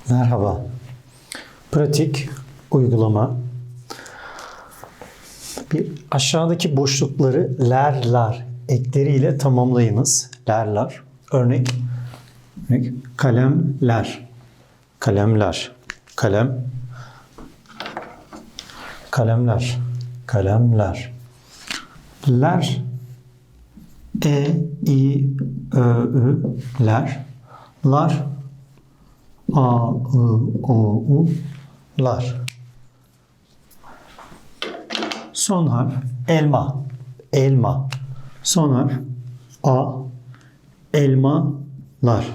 Merhaba. Pratik uygulama. Bir aşağıdaki boşlukları ler ekleriyle tamamlayınız. Lerler. Örnek kalemler. Kalemler. Kalemler. Kalemler. Ler. I, Ö, Ü. Ler. Lar. A, I, O, U. Lar. Son harf elma. Elma. Son harf A. Elmalar.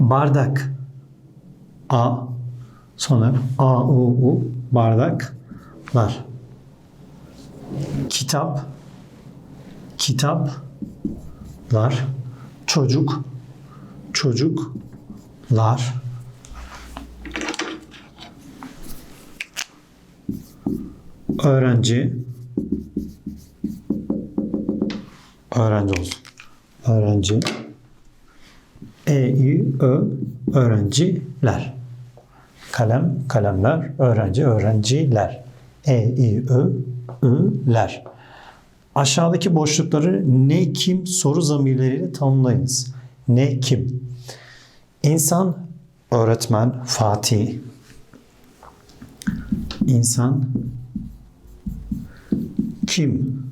Bardak. A. Son harf A, U, U. Bardaklar. Kitap. Kitaplar. Çocuk. Çocuklar. Öğrenci. Öğrenci olsun. Öğrenci. Öğrenciler. Kalem, kalemler. Öğrenci, öğrenciler. Ler. Aşağıdaki boşlukları ne, kim soru zamirleriyle tamamlayınız. Ne, kim? İnsan, öğretmen, Fatih. İnsan, kim?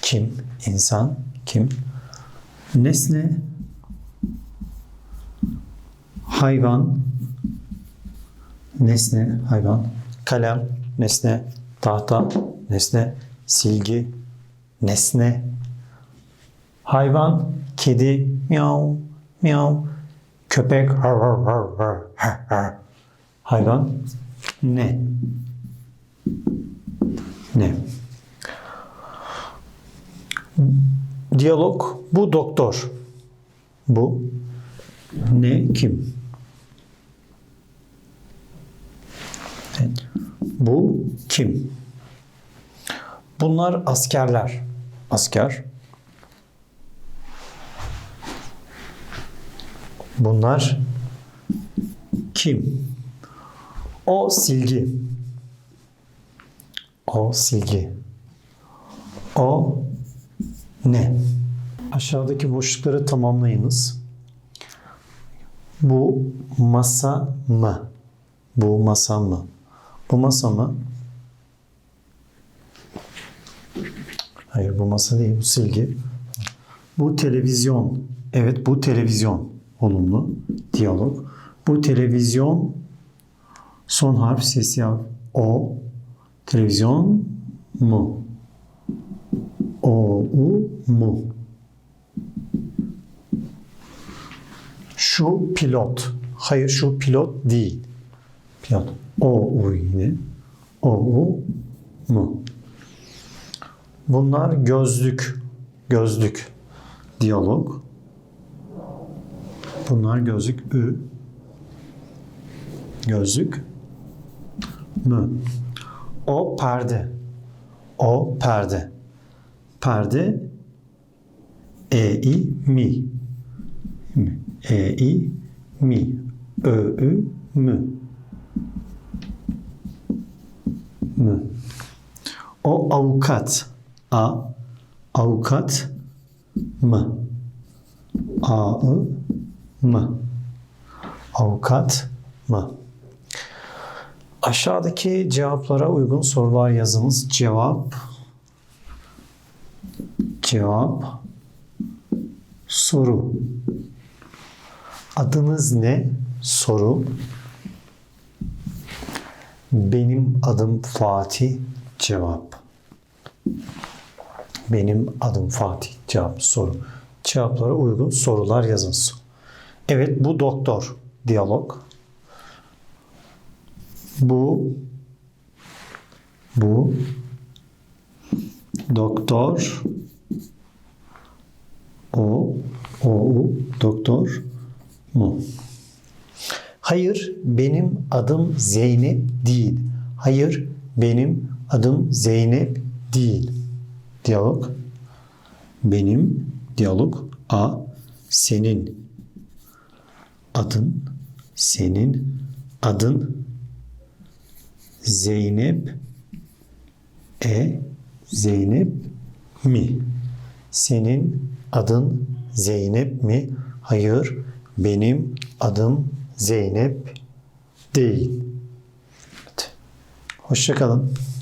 Kim? İnsan, kim? Nesne, hayvan. Nesne, hayvan. Kalem, nesne. Tahta, nesne. Silgi, nesne. Hayvan, kedi, miyav, miyav. Köpek, har, har, har, har, har, har. Hayvan, ne? Ne? Diyalog, bu doktor. Bu ne, kim? Evet. Bu kim? Bunlar askerler. Asker. Bunlar kim? O silgi. O silgi. O ne? Aşağıdaki boşlukları tamamlayınız. Bu masa mı? Bu masa mı? Bu masa mı? Hayır, bu masa değil, bu silgi. Bu televizyon. Evet, bu televizyon. Olumlu. Diyalog. Bu televizyon. Son harf ses yav. O. Televizyon mu? O, U, mu? Şu pilot. Hayır, şu pilot değil. Pilot. O, U yine. O, U, mu? Bunlar gözlük. Gözlük. Diyalog. Bunlar gözlük. Ü. Gözlük. Mü. O perde. O perde. Perde. Mi. Mi. Mü. Mü. O avukat. Avukat mı? Mı? Avukat mı? Aşağıdaki cevaplara uygun sorular yazınız. Cevap. Soru. Adınız ne? Soru. Benim adım Fatih. Cevap. Benim adım Fatih. Cevap. Soru. Cevaplara uygun sorular yazınız. Evet, bu doktor. Diyalog. Bu doktor. O doktor mu? Hayır, benim adım Zeynep değil. Hayır, benim adım Zeynep değil. Diyalog. Benim. Diyalog. A. Senin. adın, senin adın Zeynep, Zeynep mi? Senin adın Zeynep mi? Hayır, benim adım Zeynep değil. Evet. Hoşça kalın.